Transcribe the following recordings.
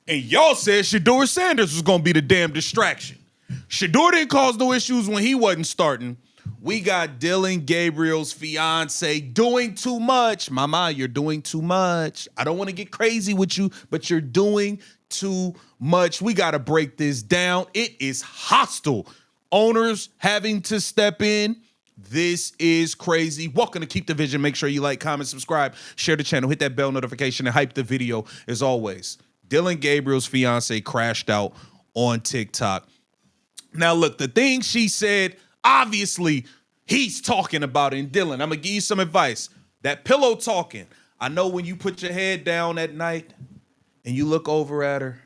And y'all said Shedeur Sanders was going to be the damn distraction. Shedeur didn't cause no issues when he wasn't starting. We got Dillon Gabriel's fiance doing too much. Mama, you're doing too much. I don't want to get crazy with you, but you're doing too much. We got to break this down. It is hostile. Owners having to step in. This is crazy. Welcome to Keep the Vision. Make sure you like, comment, subscribe, share the channel, hit that bell notification, and hype the video as always. Dillon Gabriel's fiance crashed out on TikTok. Now, look, the thing she said, obviously, he's talking about it. And Dillon, I'm going to give you some advice. That pillow talking. I know when you put your head down at night and you look over at her,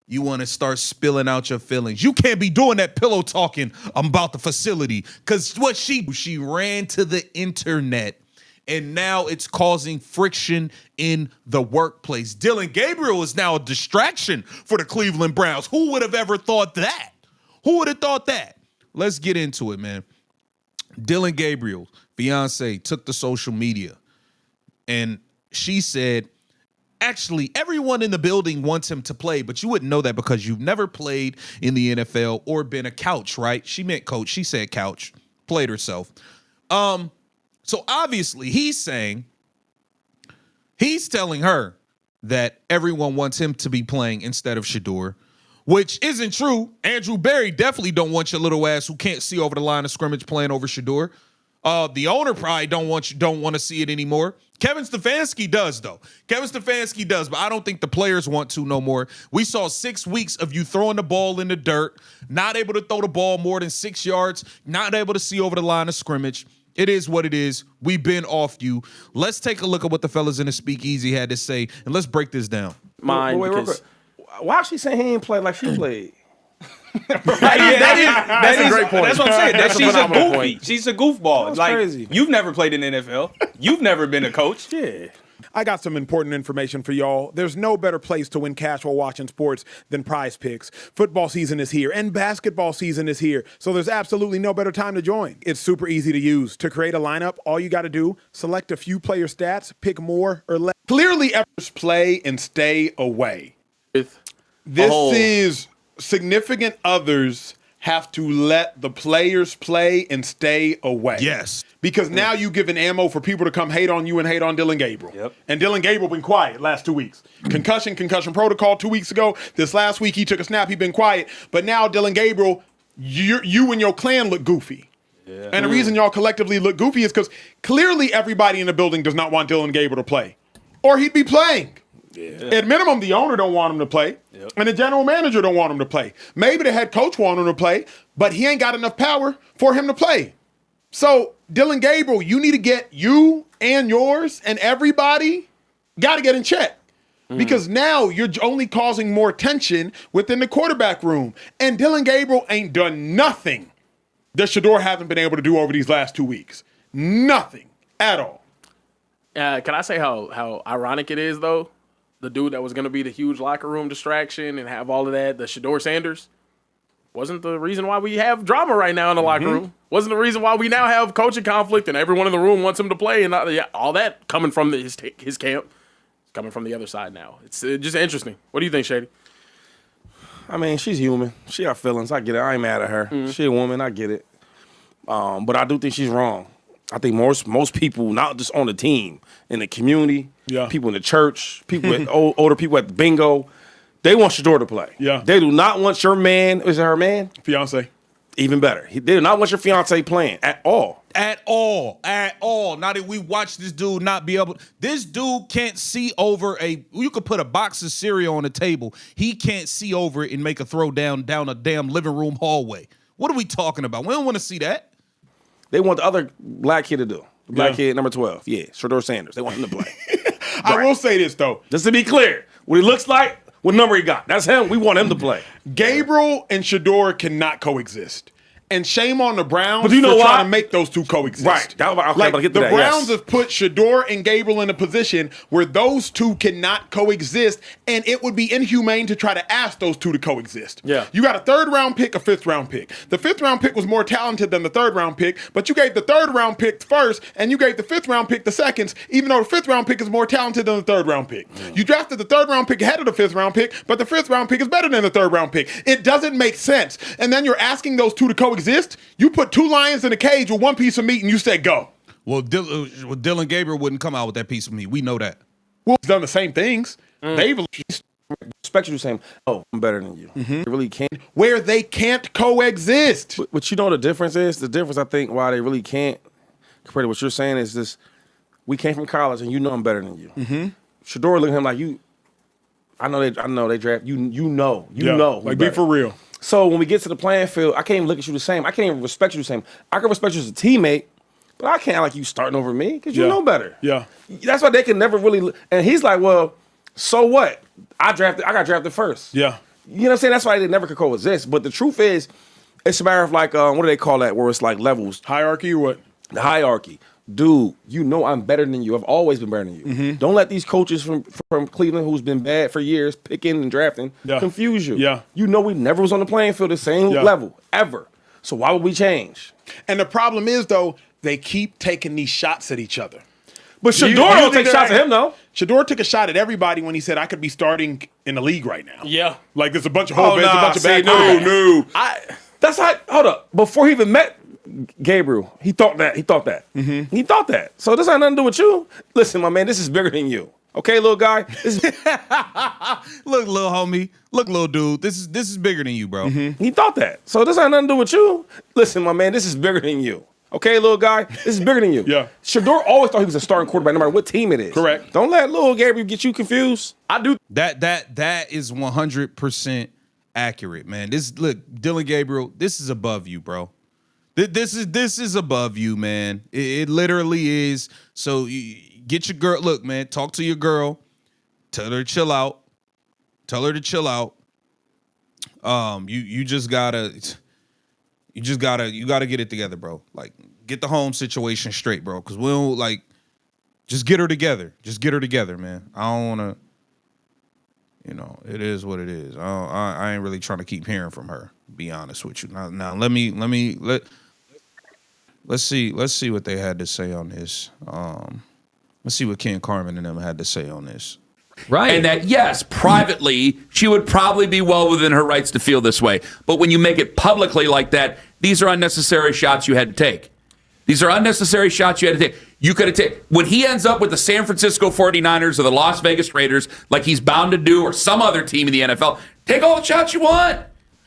you want to start spilling out your feelings. You can't be doing that pillow talking about the facility because what she ran to the internet. And now it's causing friction in the workplace. Dillon Gabriel is now a distraction for the Cleveland Browns. Who would have ever thought that? Who would have thought that? Let's get into it, man. Dillon Gabriel, fiance, took to social media. And she said, actually, everyone in the building wants him to play, but you wouldn't know that because you've never played in the NFL or been a couch, right? She meant coach. She said couch. Played herself. So obviously he's telling her that everyone wants him to be playing instead of Shedeur, which isn't true. Andrew Berry definitely don't want your little ass who can't see over the line of scrimmage playing over Shedeur. The owner probably don't want to see it anymore. Kevin Stefanski does, though. Kevin Stefanski does, but I don't think the players want to no more. We saw 6 weeks of you throwing the ball in the dirt, not able to throw the ball more than 6 yards, not able to see over the line of scrimmage. It is what it is. We've been off you. Let's take a look at what the fellas in the speakeasy had to say, and let's break this down. Why is she saying he ain't play like she played? That's a great point. That's what I'm saying. That's She's a goofy. point. She's a goofball. That's like crazy. You've never played in the NFL. You've never been a coach. Yeah. I got some important information for y'all. There's no better place to win cash while watching sports than Prize Picks. Football season is here and basketball season is here, so there's absolutely no better time to join. It's super easy to use. To create a lineup, all you got to do, select a few player stats, pick more or less. Clearly, efforts play and stay away. This is significant others have to let the players play and stay away. Yes. Because now you giving ammo for people to come hate on you and hate on Dillon Gabriel. Yep. And Dillon Gabriel been quiet last 2 weeks. Concussion protocol 2 weeks ago. This last week he took a snap, he been quiet. But now Dillon Gabriel, you and your clan look goofy. Yeah. And the reason y'all collectively look goofy is because clearly everybody in the building does not want Dillon Gabriel to play. Or he'd be playing. Yeah. At minimum, the owner don't want him to play, and the general manager don't want him to play. Maybe the head coach want him to play, but he ain't got enough power for him to play. So, Dillon Gabriel, you need to get you and yours and everybody got to get in check. Because now you're only causing more tension within the quarterback room. And Dillon Gabriel ain't done nothing that Shedeur hasn't been able to do over these last 2 weeks. Nothing at all. Can I say how ironic it is, though? The dude that was going to be the huge locker room distraction and have all of that, the Shedeur Sanders, wasn't the reason why we have drama right now in the locker room. Wasn't the reason why we now have coaching conflict and everyone in the room wants him to play and all that coming from his camp. It's coming from the other side now. It's just interesting. What do you think, Shady? I mean, she's human. She got feelings. I get it. I ain't mad at her. She a woman. I get it. But I do think she's wrong. I think most people, not just on the team, in the community, people in the church, people older people at the bingo, they want Shedeur to play. Yeah. They do not want your man. Is it her man? Fiance. Even better. They do not want your fiance playing at all. At all. Now that we watch this dude not be able, this dude can't see over you could put a box of cereal on the table. He can't see over it and make a throw down a damn living room hallway. What are we talking about? We don't want to see that. They want the other black kid to do. The black kid, number 12. Yeah, Shedeur Sanders. They want him to play. I will say this, though. Just to be clear, what he looks like, what number he got. That's him. We want him to play. Gabriel and Shedeur cannot coexist. And shame on the Browns But you know for why? trying to make those two coexist. Right. But I get to the that, Browns yes. have put Shedeur and Gabriel in a position where those two cannot coexist, and it would be inhumane to try to ask those two to coexist. Yeah. You got a 3rd-round pick, a 5th-round pick. The 5th-round pick was more talented than the 3rd-round pick, but you gave the 3rd-round pick first, and you gave the 5th-round pick the seconds, even though the 5th-round pick is more talented than the 3rd-round pick. You drafted the 3rd-round pick ahead of the 5th-round pick, but the 5th-round pick is better than the 3rd-round pick. It doesn't make sense. And then you're asking those two to coexist. You put 2 lions in a cage with 1 piece of meat, and you said go. Well, Dillon Gabriel wouldn't come out with that piece of meat. We know that. Well, he's done the same things. They've Respect you saying, "Oh, I'm better than you." They really can't. where they can't coexist. But you know what the difference is? The difference, I think, why they really can't, compared to what you're saying, is this: we came from college, and you know I'm better than you. Shedeur looking at him like you. I know they draft you. You know. Like, be for real. So when we get to the playing field, I can't even look at you the same. I can't even respect you the same. I can respect you as a teammate, but I can't like you starting over me because you know better. Yeah. That's why they can never really. And he's like, well, so what? I got drafted first. Yeah. You know what I'm saying? That's why they never could coexist. But the truth is, it's a matter of like, what do they call that? Where it's like levels, Hierarchy or what? the hierarchy. Dude, you know I'm better than you. I've always been better than you. Don't let these coaches from Cleveland, who's been bad for years, picking and drafting, confuse you. Yeah. You know we never was on the playing field the same level, ever. So why would we change? And the problem is, though, they keep taking these shots at each other. But You- Shedeur you don't think take shots that- at him, though. Shedeur took a shot at everybody when he said, I could be starting in the league right now. Yeah. Like, there's a bunch of Oh, there's a bunch of bad no, quarterbacks. no. That's how, hold up. Before he even met Gabriel, he thought that. He thought that. So this ain't nothing to do with you. Listen, my man, this is bigger than you. Okay, little guy? This is, Look, little homie. Look, little dude. This is bigger than you, bro. he thought that. So this ain't nothing to do with you. Listen, my man, this is bigger than you. Okay, little guy? This is bigger than you. Yeah. Shedeur always thought he was a starting quarterback no matter what team it is. Correct. Don't let little Gabriel get you confused. I do. That is 100% accurate, man. Look, Dillon Gabriel, this is above you, bro. This is above you, man. It literally is. So get your girl. Look, man, talk to your girl. Tell her to chill out. Tell her to chill out. You gotta get it together, bro. Like, get the home situation straight, bro. Cause we'll just get her together. Just get her together, man. I don't wanna, it is what it is. I ain't really trying to keep hearing from her, be honest with you. Now let's see what they had to say on this. Let's see what Ken Carmen and them had to say on this. Right. And that, yes, privately, she would probably be well within her rights to feel this way. But when you make it publicly like that, these are unnecessary shots you had to take. These are unnecessary shots you had to take. You could have taken, when he ends up with the San Francisco 49ers or the Las Vegas Raiders, like he's bound to do, or some other team in the NFL, take all the shots you want.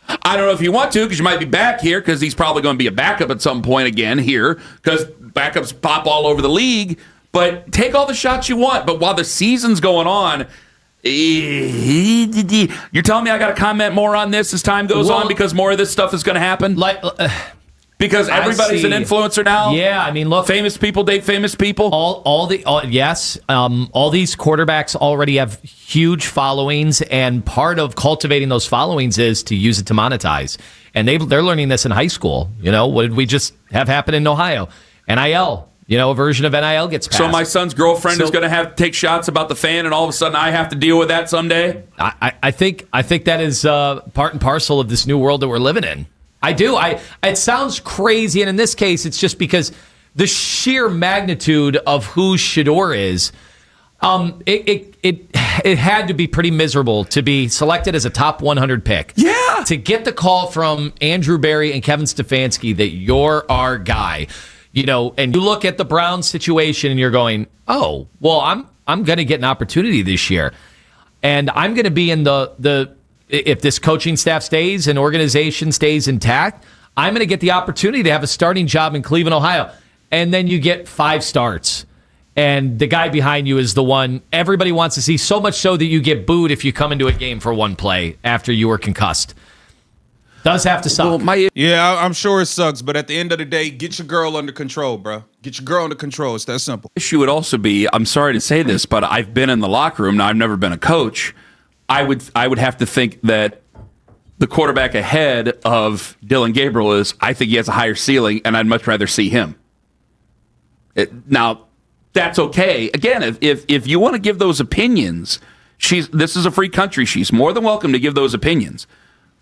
I don't know if you want to, because you might be back here, because he's probably going to be a backup at some point again here, because backups pop all over the league. But take all the shots you want. But while the season's going on, you're telling me I got to comment more on this as time goes on because more of this stuff is going to happen? Because everybody's an influencer now? Yeah, I mean, look. Famous people date famous people? All these quarterbacks already have huge followings, and part of cultivating those followings is to use it to monetize. And they're learning this in high school. What did we just have happen in Ohio? NIL. A version of NIL gets passed. So my son's girlfriend is going to have to take shots about the fan, and all of a sudden I have to deal with that someday? I think that is part and parcel of this new world that we're living in. I do. It sounds crazy, and in this case, it's just because the sheer magnitude of who Shedeur is. It had to be pretty miserable to be selected as a top 100 pick. Yeah. To get the call from Andrew Berry and Kevin Stefanski that you're our guy. And you look at the Browns situation and you're going, oh, well, I'm going to get an opportunity this year. And I'm going to be in if this coaching staff stays and organization stays intact, I'm going to get the opportunity to have a starting job in Cleveland, Ohio. And then you get 5 starts. And the guy behind you is the one everybody wants to see, so much so that you get booed if you come into a game for one play after you were concussed. Does have to suck. Yeah, I'm sure it sucks, but at the end of the day, get your girl under control, bro. Get your girl under control. It's that simple. Issue would also be, I'm sorry to say this, but I've been in the locker room. Now, I've never been a coach. I would have to think that the quarterback ahead of Dillon Gabriel is, I think he has a higher ceiling, and I'd much rather see him. Now, that's okay. Again, if you want to give those opinions, this is a free country. She's more than welcome to give those opinions.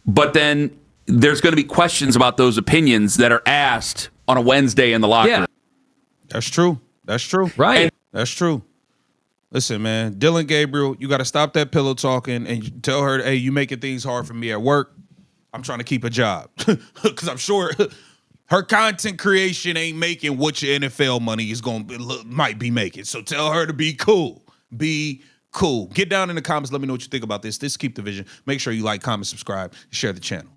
But then there's going to be questions about those opinions that are asked on a Wednesday in the locker room. That's true. That's true. Right. That's true. Listen, man, Dillon Gabriel, you got to stop that pillow talking and tell her, hey, you making things hard for me at work. I'm trying to keep a job. Because I'm sure her content creation ain't making what your NFL money is might be making. So tell her to be cool. Be cool. Get down in the comments. Let me know what you think about this. This Keep the Vision. Make sure you like, comment, subscribe, share the channel.